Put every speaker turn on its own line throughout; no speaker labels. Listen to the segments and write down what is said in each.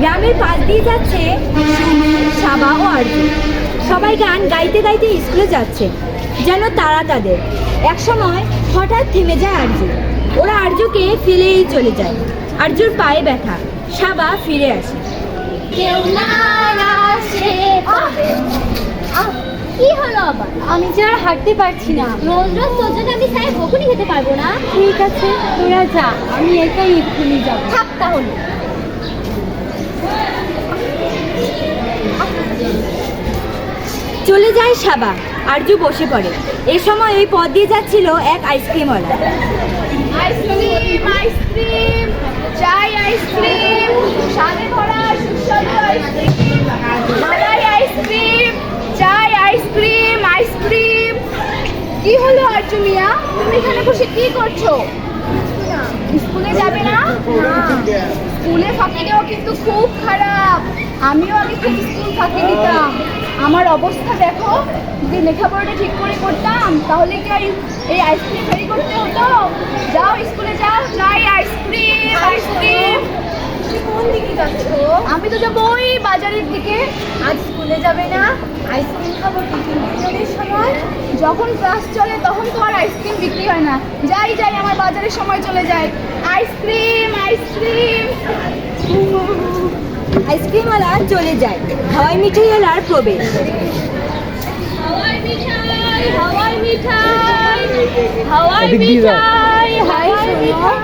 গ্রামের পাশ দিয়ে যাচ্ছে সুমি, সাবা ও আরজু। সবাই গান গাইতে গাইতে স্কুলে যাচ্ছে, যেন তারা তাদের। একসময় হঠাৎ থেমে যায় আরজু। ওরা আরজুকে ফেলেই চলে যায়। আরজুর পায়ে ব্যথা। সাবা ফিরে আসে।
কেউ না আসে। কি হলো আবার?
আমি যে আর হাঁটতে পারছি না।
রোজ রোজ তোর জন্য আমি সাহেব বকুনি খেতে পারবো না।
ঠিক আছে, তোরা যা, আমি একাই এক্ষুনি যাব।
থাক তাহলে।
চলে যায় সাবা। আরজু বসে পড়ে। এই সময় ওই পথ দিয়ে যাচ্ছিল এক আইসক্রিমওয়ালা।
আইসক্রিম আইসক্রিম চাই আইসক্রিম স্বাদে ভরা সুস্বাদু আইসক্রিম মালাই আইসক্রিম চাই আইসক্রিম আইসক্রিম। কি হলো আরজু মিয়া, তুমি এখানে বসে কি করছো? স্কুলে যাবে না? স্কুলে ফাঁকি দেওয়া কিন্তু খুব খারাপ। আমিও আগে খুব স্কুল ফাঁকি দিতাম। আমার অবস্থা দেখো, যদি লেখাপড়াটা ঠিক করে করতাম তাহলে কি আর এই আইসক্রিম ফেরি করতে হতো? যাও স্কুলে যাও, চাই আইসক্রিম আইসক্রিম। কোন দিকে যাচ্ছ? আমি তো যাবো ওই বাজারের দিকে। আজ স্কুলে যাবে না? আইসক্রিম খাবো টিফিন পিরিয়ডের সময়। যখন ক্লাস চলে তখন তো আর আইসক্রিম বিক্রি হয় না। যাই যাই, আমার বাজারের সময় চলে যায়। Ice cream ice cream.
আইসক্রিমওয়ালা চলে যায়। হাওয়াই মিঠাইওয়ালার প্রবেশ।
হাওয়াই মিঠাই হাওয়াই মিঠাই হাওয়াই মিঠাই হাওয়াই মিঠাই।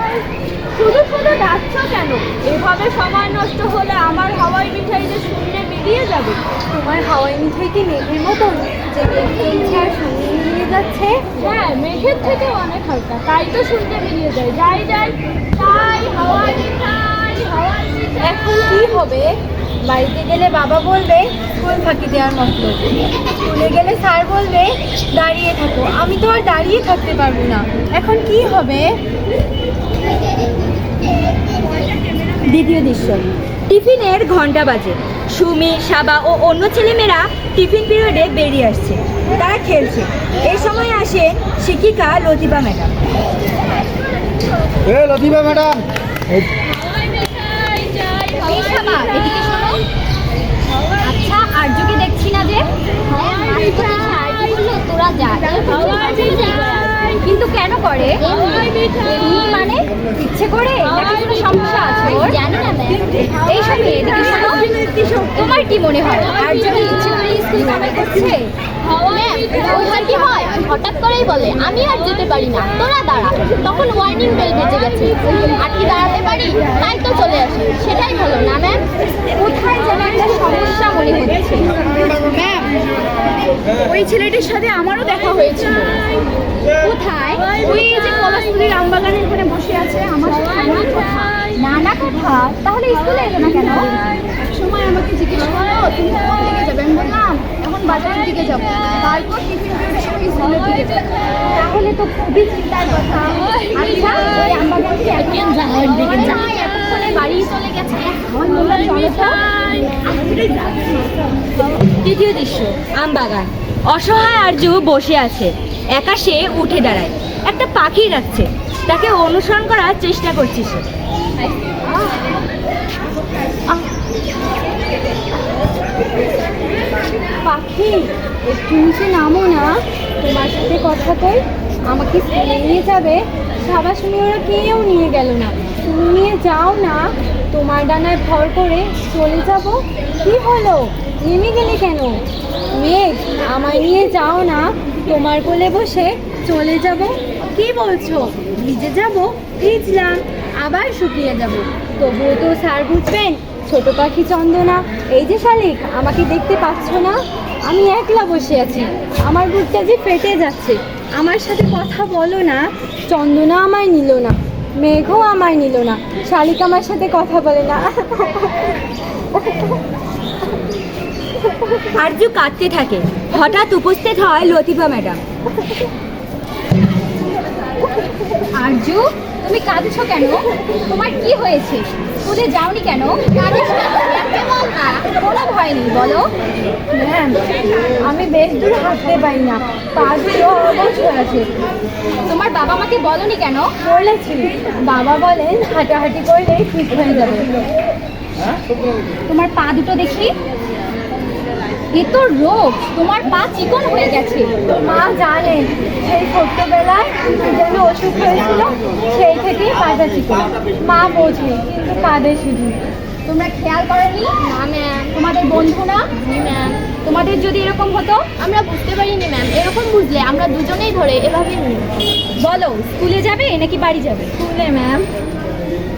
শুধু শুধু ডাকছ কেন? এভাবে সময় নষ্ট হলে আমার হাওয়াই মিঠাই যে শূন্যে মিলিয়ে যাবে।
তোমার হাওয়াই মিঠাই কি মেঘের মতন যে দেখতে ইচ্ছে আর সঙ্গে মিলিয়ে যাচ্ছে?
হ্যাঁ, মেঘের থেকে অনেক হালকা, তাই তো শূন্যে মিলিয়ে যায়। যাই যাই তাই হাওয়াই মিঠাই হাওয়াই মিঠাই।
এখন কি হবে? বাড়িতে গেলে বাবা বলবে স্কুল ফাঁকি দেওয়ার মতলব। স্কুলে গেলে স্যার বলবে দাঁড়িয়ে থাকো। আমি তো আর দাঁড়িয়ে থাকতে পারবো না। এখন কি হবে? দ্বিতীয় দৃশ্য। টিফিনের ঘন্টা বাজে। সুমি, সাবা ও অন্য ছেলেমেয়েরা টিফিন পিরিয়ডে বেরিয়ে আসছে। তারা খেলছে। এই সময় আসেন শিক্ষিকা লতিফা ম্যাডাম।
লতিফা ম্যাডাম,
এই শামা, এদিকে শোনো। আচ্ছা, আরজুকে দেখছি না যে? তোরা যা, কিন্তু কেন করে? এমনি মানে ইচ্ছে করে নাকি কোনো সমস্যা আছে ওর? জানি না ম্যাম। এই সব এদিকে শোনো। তোমার কি মনে হয় আরজু কি ইচ্ছে করে স্কুল কামাই করছে? ওইটা কি হয়? হঠাৎ করেই বলে আমি আর যেতে পারি না, তোরা দাঁড়া। তখন ওয়ার্নিং বেল বেজে গেছে, আর কি দাঁড়াতে পারি? তাই তো চলে আসি। সেটাই ভালো না ম্যাম? কোথায় যেন একটা সমস্যা মনে হচ্ছে। ম্যাম, ওই ছেলেটির সাথে আমারও দেখা হয়েছিল। কোথায়? ওই যে কলাস্কুলের আমবাগানের ওখানে বসে আছে আমার সাথে নানা কথা। নানা কথা? তাহলে স্কুলে এলো না কেন? সময় আমাকে জিজ্ঞেস করলো তুমি কোন দিকে যাবে। আমি বললাম এখন বাজারের দিকে যাবো। তারপর টিফিন পিরিয়ডের সময় স্কুলের দিকে যাবো। তাহলে তো খুবই চিন্তার কথা। আচ্ছা, ওই আমবাগানটি একদিন এতক্ষণে বাড়ি চলে গেছে। আমার বললাম চলো তো।
তৃতীয় দৃশ্য। আমবাগান। অসহায় আরজু বসে আছে। একা সে উঠে দাঁড়ায়। একটা পাখি ডাকছে। তাকে অনুসরণ করার চেষ্টা করছে সে। পাখি, একটু নিচে নামো না, তোমার সাথে কথা কই। আমাকে স্কুলে নিয়ে যাবে? সাবা শুনে ওরা কেউ নিয়ে গেল না। তুমি নিয়ে যাও না, তোমার ডানায় ভর করে চলে যাব। কি হলো, নেমে গেলে কেন? মেঘ, আমায় নিয়ে যাও না, তোমার কোলে বসে চলে যাব। কি বলছো? ভিজে যাব? ভিজলাম, আবার শুকিয়ে যাব, তবুও তো স্যার বুঝবেন। ছোট পাখি চন্দনা, এই যে শালিক, আমাকে দেখতে পাচ্ছ না? আমি একলা বসে আছি, আমার বুকটা যে ফেটে যাচ্ছে। আমার সাথে কথা বলো না। চন্দনা আমায় নিল না, মেঘও আমায় নিল না, শালিক আমার সাথে কথা বলে না। আরজু কাঁদতে থাকে। হঠাৎ উপস্থিত হয় লতিফা ম্যাডাম।
আরজু, তুমি কাঁদছো কেন? তোমার কি হয়েছে? স্কুলে যাওনি কেন? কোনো ভয় নেই, বলো।
ম্যাম, আমি বেশ দূর হাঁটতে পারি না, পা দুটো অবশ হয়ে আছে।
তোমার বাবা মাকে বলনি কেন?
বলেছি, বাবা বলেন হাঁটাহাঁটি করলে ঠিক হয়ে যাবে।
তোমার পা দুটো দেখি। এ তো রোগ, তোমার পা চিকন হয়ে গেছে।
মা জানেন, সেই ছোট্টবেলায় যেন অসুখ হয়েছিল, সেই থেকেই পাটা চিকন। মা বোঝে কিন্তু কাঁদে শুধু।
তোমরা খেয়াল করনি?
না ম্যাম।
তোমাদের বন্ধু না?
ম্যাম,
তোমাদের যদি এরকম হতো?
আমরা বুঝতে পারিনি ম্যাম। এরকম বুঝলে আমরা দুজনেই ধরে এভাবে নিই।
বলো, স্কুলে যাবে নাকি বাড়ি যাবে?
স্কুলে ম্যাম।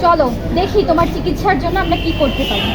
চলো দেখি তোমার চিকিৎসার জন্য আমরা কি করতে পারি।